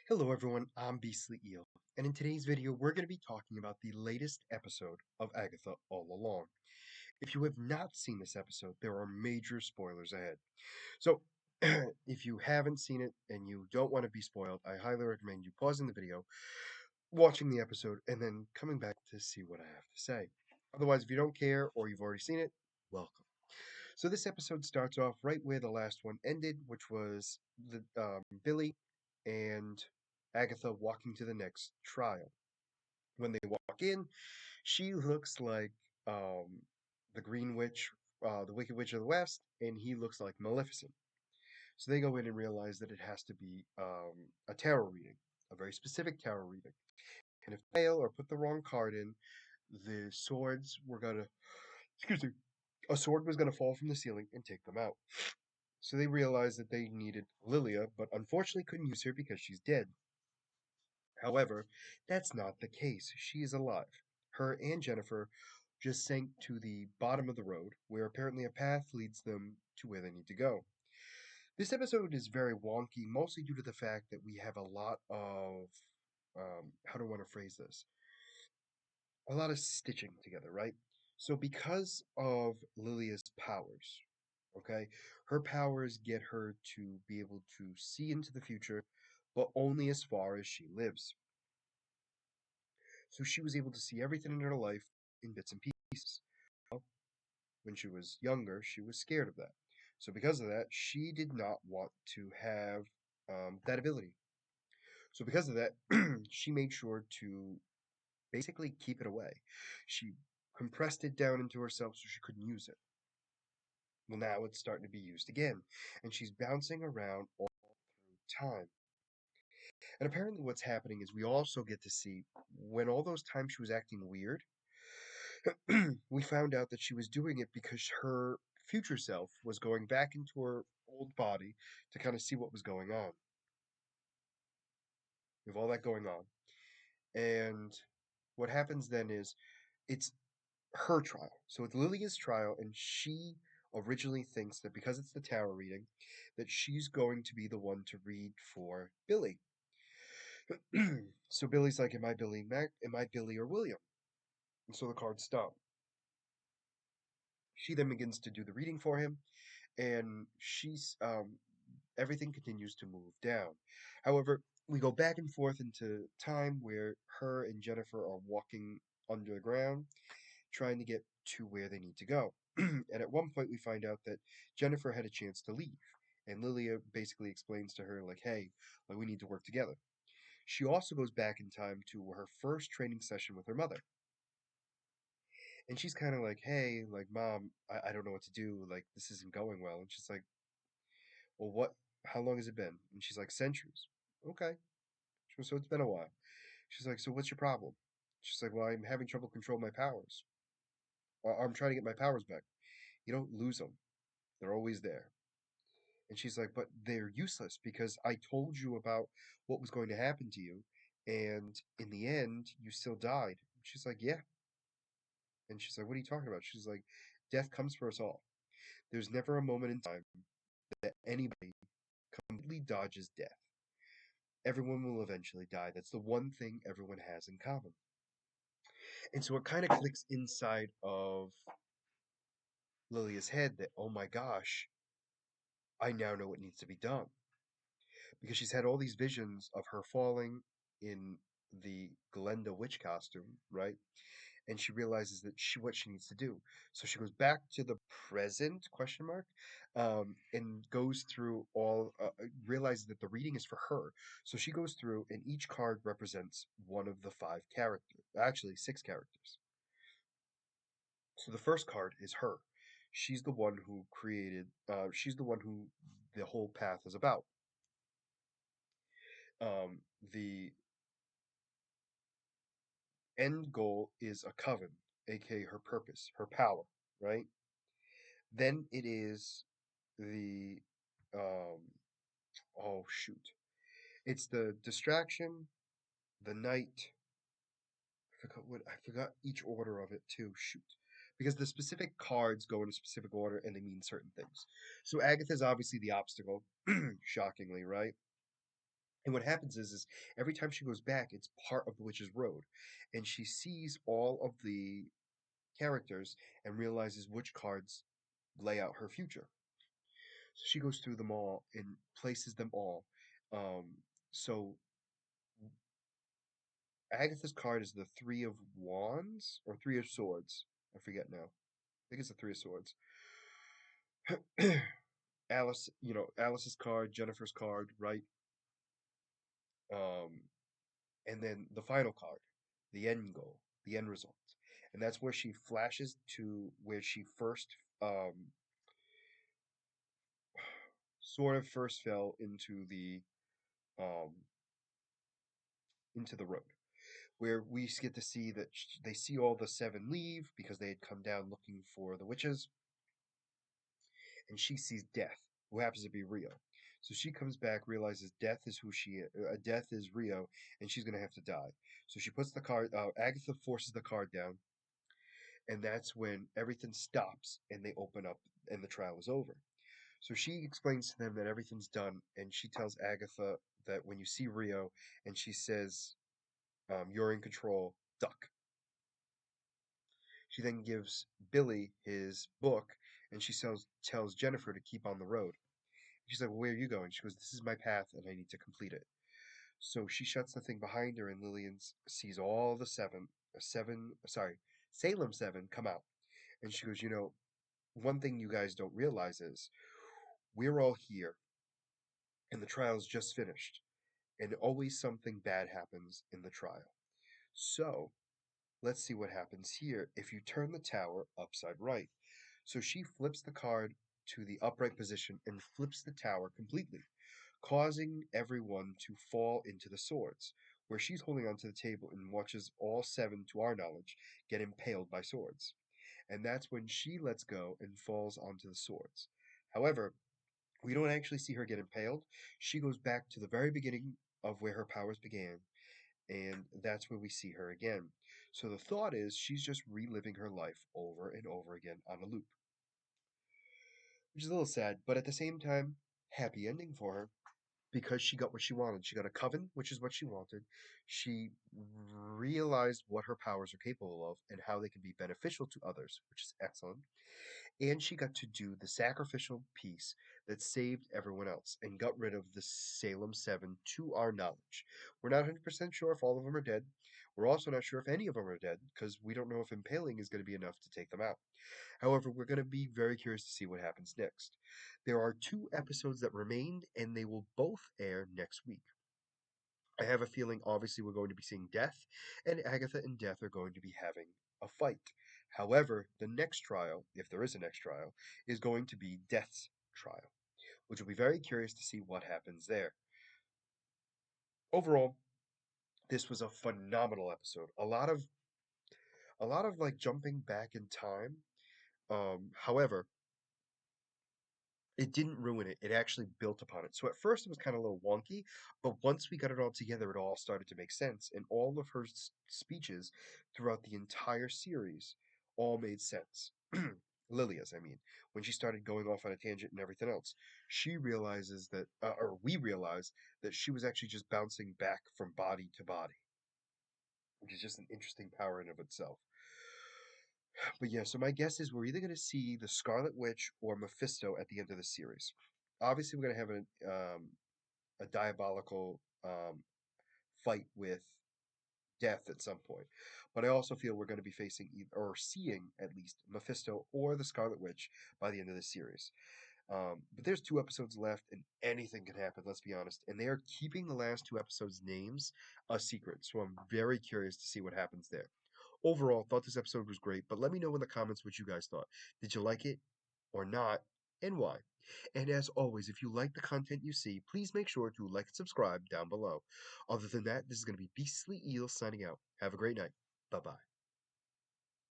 Hello everyone, I'm Beastly Eel, and in today's video we're going to be talking about the latest episode of Agatha All Along. If you have not seen this episode, there are major spoilers ahead. So, if you haven't seen it and you don't want to be spoiled, I highly recommend you pausing the video, watching the episode, and then coming back to see what I have to say. Otherwise, if you don't care or you've already seen it, welcome. So this episode starts off right where the last one ended, which was Billy and Agatha walking to the next trial. When they walk in, she looks like um, the Green Witch, the Wicked Witch of the West, and he looks like Maleficent. So they go in and realize that it has to be a tarot reading, a very specific tarot reading. And if they fail or put the wrong card in, the swords were gonna, excuse me, a sword was gonna fall from the ceiling and take them out. So they realized that they needed Lilia, but unfortunately couldn't use her because she's dead. However, that's not the case. She is alive. Her and Jennifer just sank to the bottom of the road, where apparently a path leads them to where they need to go. This episode is very wonky, mostly due to the fact that we have a lot of, how do I want to phrase this? A lot of stitching together, right? So because of Lilia's powers, okay, her powers get her to be able to see into the future, but only as far as she lives. So she was able to see everything in her life in bits and pieces. Well, when she was younger, she was scared of that. So because of that, she did not want to have that ability. So because of that, she made sure to basically keep it away. She compressed it down into herself so she couldn't use it. Well, now it's starting to be used again, and she's bouncing around all through time. And apparently, what's happening is we also get to see when all those times she was acting weird, we found out that she was doing it because her future self was going back into her old body to kind of see what was going on. We have all that going on. And what happens then is it's her trial. So it's Lilia's trial, and she originally thinks that because it's the tarot reading, that she's going to be the one to read for Billy. So Billy's like, Am I Billy or William? And so the cards stop. She then begins to do the reading for him, and she's everything continues to move down. However, we go back and forth into time where her and Jennifer are walking underground, trying to get to where they need to go. And at one point, we find out that Jennifer had a chance to leave, and Lilia basically explains to her, like, hey, like, we need to work together. She also goes back in time to her first training session with her mother. And she's kind of like, hey, like, Mom, I don't know what to do. Like, this isn't going well. And she's like, well, what? How long has it been? And she's like, centuries. Okay. She goes, so it's been a while. She's like, so what's your problem? She's like, well, I'm having trouble controlling my powers. I'm trying to get my powers back. You don't lose them. They're always there. And she's like, but they're useless because I told you about what was going to happen to you. And in the end, you still died. She's like, yeah. And she's like, what are you talking about? She's like, death comes for us all. There's never a moment in time that anybody completely dodges death. Everyone will eventually die. That's the one thing everyone has in common. And so it kind of clicks inside of Lilia's head that, oh my gosh, I now know what needs to be done. Because she's had all these visions of her falling in the Glenda witch costume, right? And she realizes that what she needs to do. So she goes back to the present question mark, and goes through all realizes that the reading is for her. So she goes through, and each card represents one of the five characters, actually six characters. So the first card is her. She's the one who created. She's the one who the whole path is about. The end goal is a coven, aka her purpose, her power, right? Then it is the um oh shoot. It's the distraction, the night. I forgot each order of it too. Shoot. Because the specific cards go in a specific order and they mean certain things. So Agatha's obviously the obstacle, shockingly, right? And what happens is every time she goes back, it's part of the witch's road, and she sees all of the characters and realizes which cards lay out her future. So she goes through them all and places them all. So Agatha's card is the Three of Wands or Three of Swords. I forget now. I think it's the Three of Swords. Alice, Alice's card, Jennifer's card, right? Um, and then the final card, the end goal, the end result. And that's where she flashes to where she first sort of first fell um into the road, where we get to see that they see all the seven leave because they had come down looking for the witches, and she sees Death, who happens to be Rio. So she comes back, realizes Death is Death is Rio, and she's gonna have to die. So she puts the card. Agatha forces the card down, and that's when everything stops and they open up, and the trial is over. So she explains to them that everything's done, and she tells Agatha that when you see Rio, and she says, "You're in control. Duck." She then gives Billy his book, and she tells Jennifer to keep on the road. She's like, "Well, where are you going?" She goes, "This is my path, and I need to complete it." So she shuts the thing behind her, and Lillian sees all the Salem seven come out. And she goes, one thing you guys don't realize is we're all here, and the trial's just finished, and always something bad happens in the trial. So let's see what happens here if you turn the tower upside right. So she flips the card to the upright position and flips the tower completely, causing everyone to fall into the swords, where she's holding onto the table and watches all seven, to our knowledge, get impaled by swords. And that's when she lets go and falls onto the swords. However, we don't actually see her get impaled. She goes back to the very beginning of where her powers began, and that's where we see her again. So the thought is she's just reliving her life over and over again on a loop, which is a little sad, but at the same time, happy ending for her because she got what she wanted. She got a coven, which is what she wanted. She realized what her powers are capable of and how they can be beneficial to others, which is excellent. And she got to do the sacrificial piece that saved everyone else and got rid of the Salem Seven to our knowledge. We're not 100% sure if all of them are dead. We're also not sure if any of them are dead because we don't know if impaling is going to be enough to take them out. However, we're going to be very curious to see what happens next. There are two episodes that remained, and they will both air next week. I have a feeling, obviously, we're going to be seeing Death, and Agatha and Death are going to be having a fight. However, the next trial, if there is a next trial, is going to be Death's trial, which will be very curious to see what happens there. Overall, this was a phenomenal episode. A lot of like jumping back in time. However, it didn't ruin it. It actually built upon it. So at first it was kind of a little wonky, but once we got it all together, it all started to make sense. And all of her speeches throughout the entire series all made sense. Lilia's, I mean, when she started going off on a tangent and everything else, she realizes that, or we realize that she was actually just bouncing back from body to body, which is just an interesting power in of itself. But yeah, so my guess is we're either going to see the Scarlet Witch or Mephisto at the end of the series. Obviously, we're going to have a diabolical fight with Death at some point, but I also feel we're going to be facing or seeing at least Mephisto or the Scarlet Witch by the end of the series. But there's two episodes left, and anything can happen. Let's be honest, and they are keeping the last two episodes' names a secret, so I'm very curious to see what happens there. Overall, thought this episode was great, but let me know in the comments what you guys thought. Did you like it or not, and why? And as always, if you like the content you see, please make sure to like and subscribe down below. Other than that, this is going to be Beastly Eel signing out. Have a great night. Bye bye.